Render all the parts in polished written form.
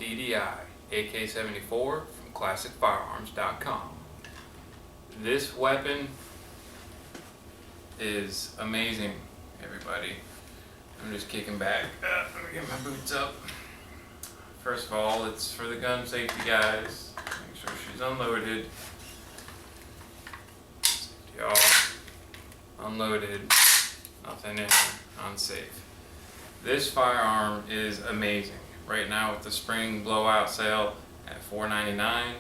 DDI AK74 from ClassicFirearms.com. This weapon is amazing, everybody. I'm just kicking back. Let me get my boots up. First of all, it's for the gun safety guys. Make sure she's unloaded. Safety off. Unloaded. Nothing in. Unsafe. This firearm is amazing. Right now with the spring blowout sale at $4.99.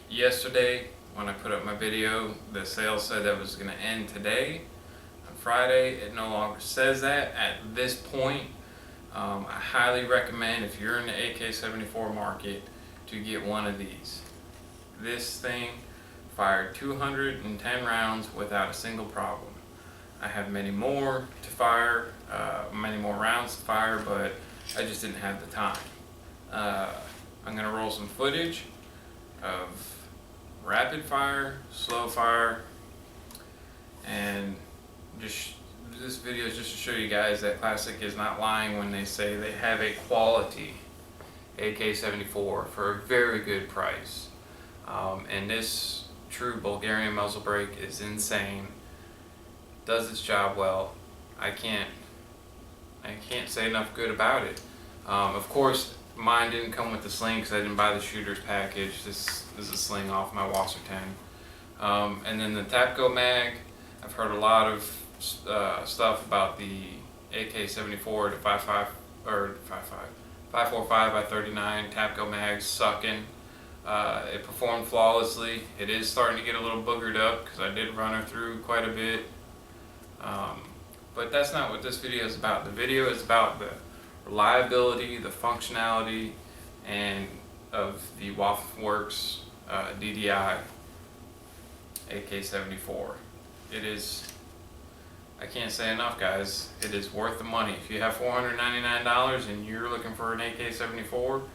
Yesterday when I put up my video, the sale said that was going to end today. On Friday, it no longer says that at this point. I highly recommend, if you're in the AK74 market, to get one of these. This thing fired 210 rounds without a single problem. I have many more to fire, many more rounds to fire, but I just didn't have the time. I'm going to roll some footage of rapid fire, slow fire, and just this video is just to show you guys that Classic is not lying when they say they have a quality AK-74 for a very good price. And this true Bulgarian muzzle brake is insane. Does its job well. I can't say enough good about it. Of course, mine didn't come with the sling because I didn't buy the shooter's package. This is a sling off my Wasser 10. And then the Tapco mag. I've heard a lot of stuff about the AK-74 to 545 by 39 Tapco mags sucking. It performed flawlessly. It is starting to get a little boogered up because I did run her through quite a bit. But that's not what this video is about. The video is about the reliability, the functionality, and of the Waffen Werks DDI AK-74. It is, I can't say enough, guys. It is worth the money. If you have $499 and you're looking for an AK-74,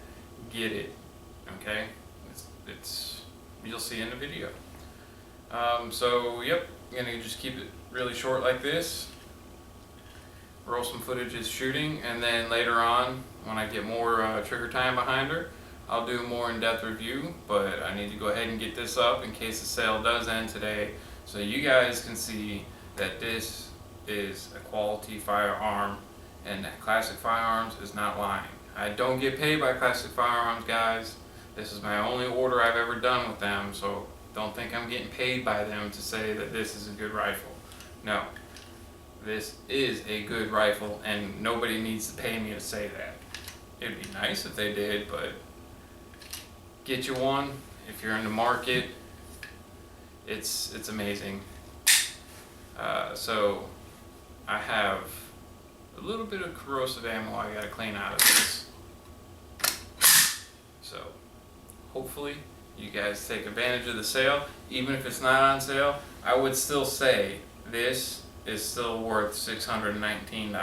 get it. Okay, it's you'll see in the video. So yep, I'm gonna just keep it really short like this. Roll some footage of shooting, and then later on, when I get more trigger time behind her, I'll do a more in-depth review. But I need to go ahead and get this up in case the sale does end today, so you guys can see that this is a quality firearm and that Classic Firearms is not lying. I don't get paid by Classic Firearms, guys. This is my only order I've ever done with them, so don't think I'm getting paid by them to say that this is a good rifle. No, this is a good rifle, and nobody needs to pay me to say that. It'd be nice if they did, but get you one if you're in the market. It's amazing. So I have a little bit of corrosive ammo I gotta clean out of this. So hopefully you guys take advantage of the sale. Even if it's not on sale, I would still say this is still worth $619.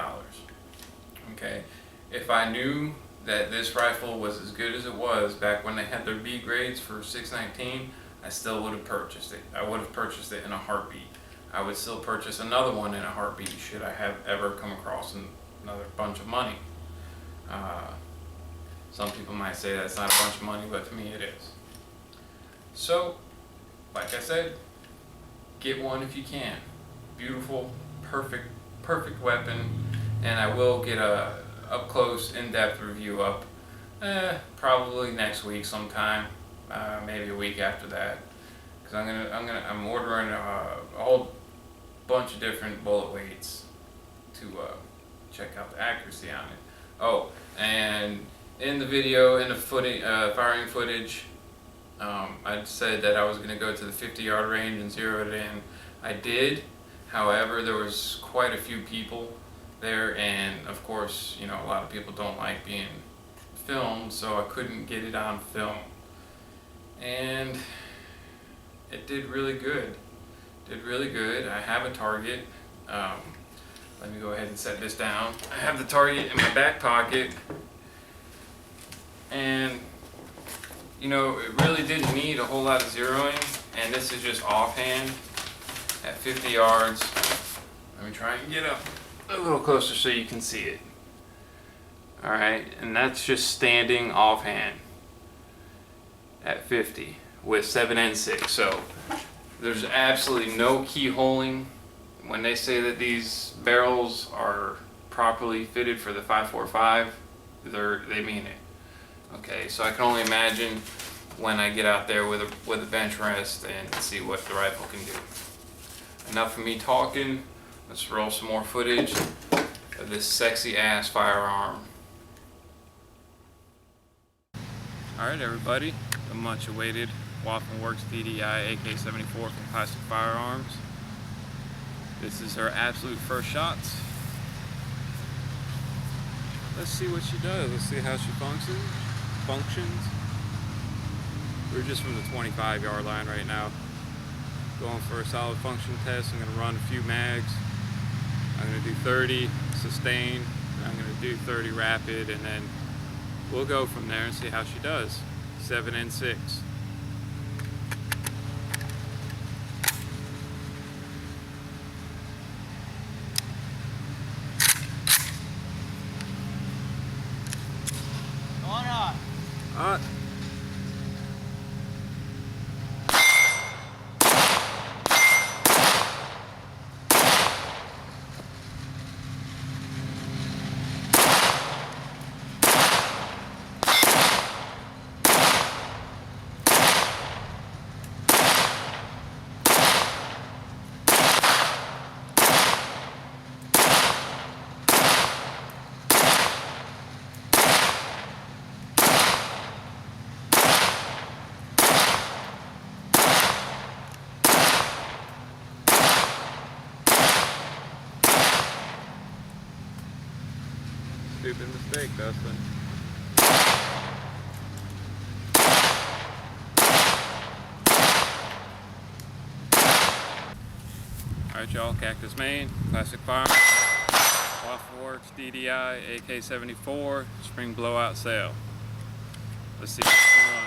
Okay, if I knew that this rifle was as good as it was back when they had their B grades for $619, I still would have purchased it. I would have purchased it in a heartbeat. I would still purchase another one in a heartbeat should I have ever come across another bunch of money. Some people might say that's not a bunch of money, but to me it is. So, like I said, get one if you can. Beautiful, perfect weapon, and I will get a up close, in-depth review up probably next week sometime, maybe a week after that, because I'm ordering a whole bunch of different bullet weights to check out the accuracy on it. Oh, and in the video, in the firing footage, I said that I was going to go to the 50-yard range and zero it in. I did. However, there was quite a few people there, and of course, you know, a lot of people don't like being filmed, so I couldn't get it on film. And it did really good. Did really good. I have a target. Let me go ahead and set this down. I have the target in my back pocket, and you know, it really didn't need a whole lot of zeroing, and this is just offhand at 50 yards. Let me try and get up a little closer so you can see it. Alright, and that's just standing offhand at 50 with 7N6. So there's absolutely no keyholing. When they say that these barrels are properly fitted for the 545, they mean it. Okay, so I can only imagine when I get out there with a bench rest and see what the rifle can do. Enough of me talking. Let's roll some more footage of this sexy ass firearm. Alright everybody, the much awaited Waffen Werks DDI AK74 from Classic Firearms. This is her absolute first shots. Let's see what she does. Let's see how she functions. We're just from the 25-yard line right now. Going for a solid function test. I'm going to run a few mags. I'm going to do 30 sustain. I'm going to do 30 rapid, and then we'll go from there and see how she does. 7N6. Hot. Stupid mistake, Dustin. Alright y'all, Cactus Maine, Classic Firearms, Waffen Werks DDI AK74 spring blowout sale. Let's see if we can run.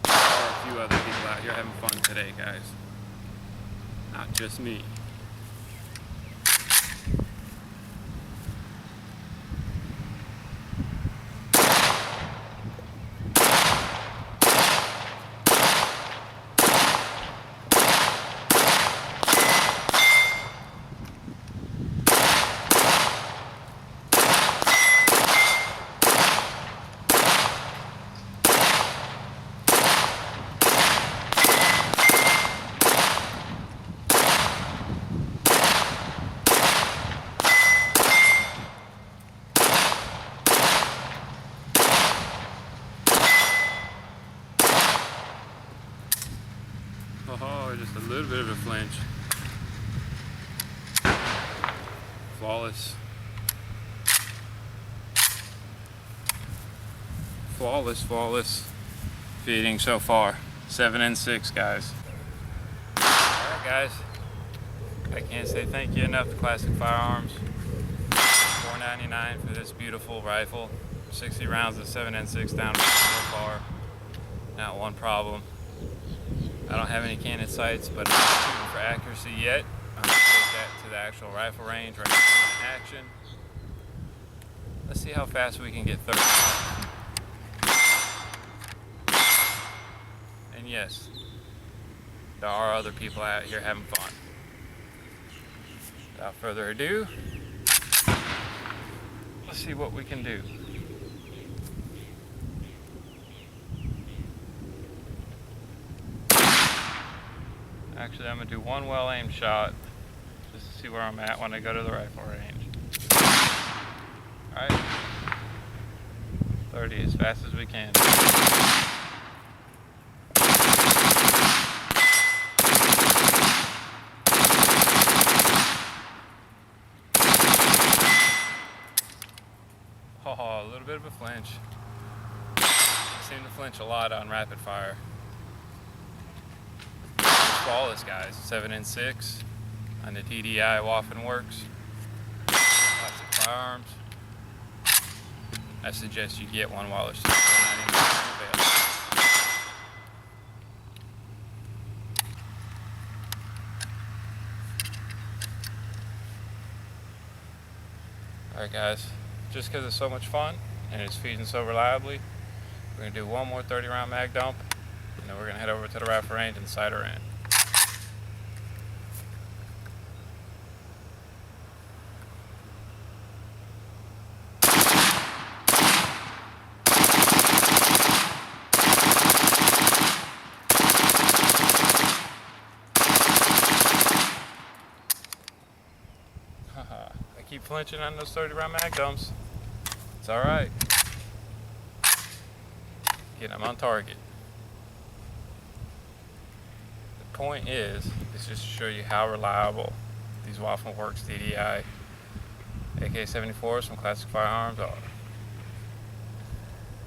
There are a few other people out here having fun today, guys. Not just me. Oh, just a little bit of a flinch. Flawless. Flawless feeding so far. 7N6, guys. Alright guys, I can't say thank you enough to Classic Firearms. $4.99 for this beautiful rifle. 60 rounds of 7N6 down so far. Not one problem. I don't have any cannon sights, but I'm not shooting for accuracy yet. I'm going to take that to the actual rifle range right now in action. Let's see how fast we can get 30. And yes, there are other people out here having fun. Without further ado, let's see what we can do. Actually, I'm going to do one well-aimed shot just to see where I'm at when I go to the rifle range. Alright. 30 as fast as we can. Oh, a little bit of a flinch. I seem to flinch a lot on rapid fire. Flawless, guys. 7N6 on the DDI Waffen Werks. Classic Firearms. I suggest you get one while they're still available. Alright guys, just because it's so much fun and it's feeding so reliably, we're going to do one more 30 round mag dump, and then we're going to head over to the rifle range and sight her in. I keep flinching on those 30 round mag dumps. It's alright. Again, I'm on target. The point is just to show you how reliable these Waffen Werks DDI AK74s from Classic Firearms are.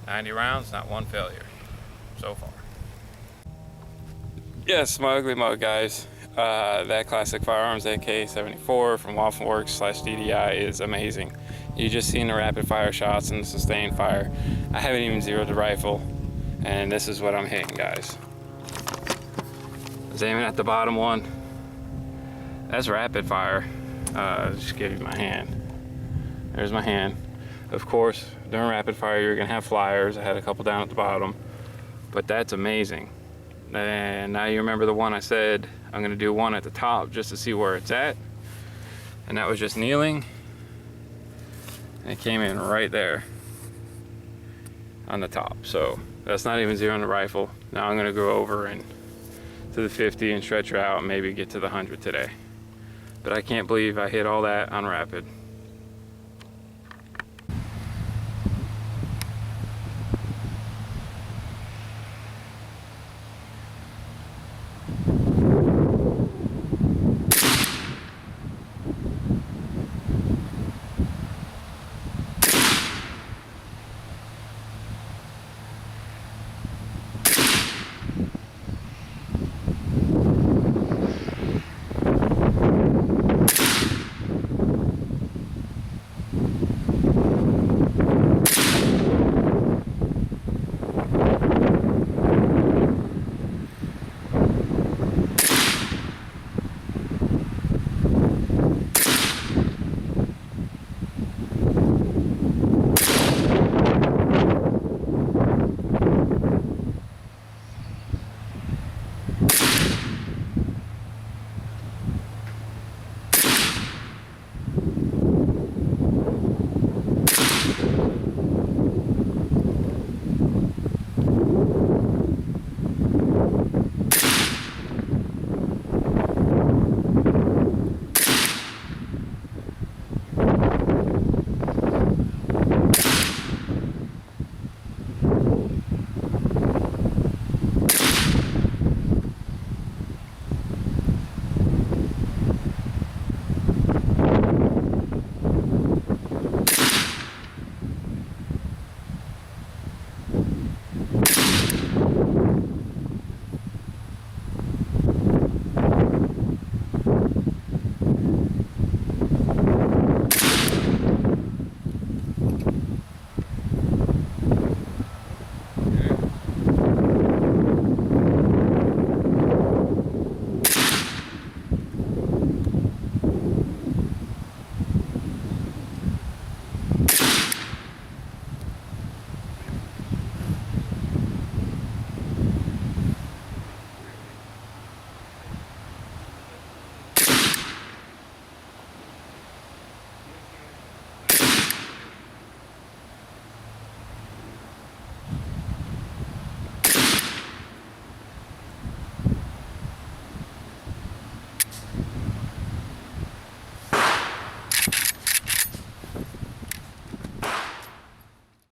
90 rounds, not one failure so far. Yes, my ugly mug, guys. That Classic Firearms AK74 from Waffen Werks / DDI is amazing. You just seen the rapid fire shots and the sustained fire. I haven't even zeroed the rifle, and this is what I'm hitting, guys. I was aiming at the bottom one. That's rapid fire. Just give you my hand. There's my hand. Of course, during rapid fire, you're gonna have flyers. I had a couple down at the bottom, but that's amazing. And now you remember the one I said I'm gonna do one at the top just to see where it's at, and that was just kneeling, and it came in right there on the top. So that's not even zeroing the rifle. Now I'm gonna go over and to the 50 and stretch her out and maybe get to the 100 today. But I can't believe I hit all that on rapid.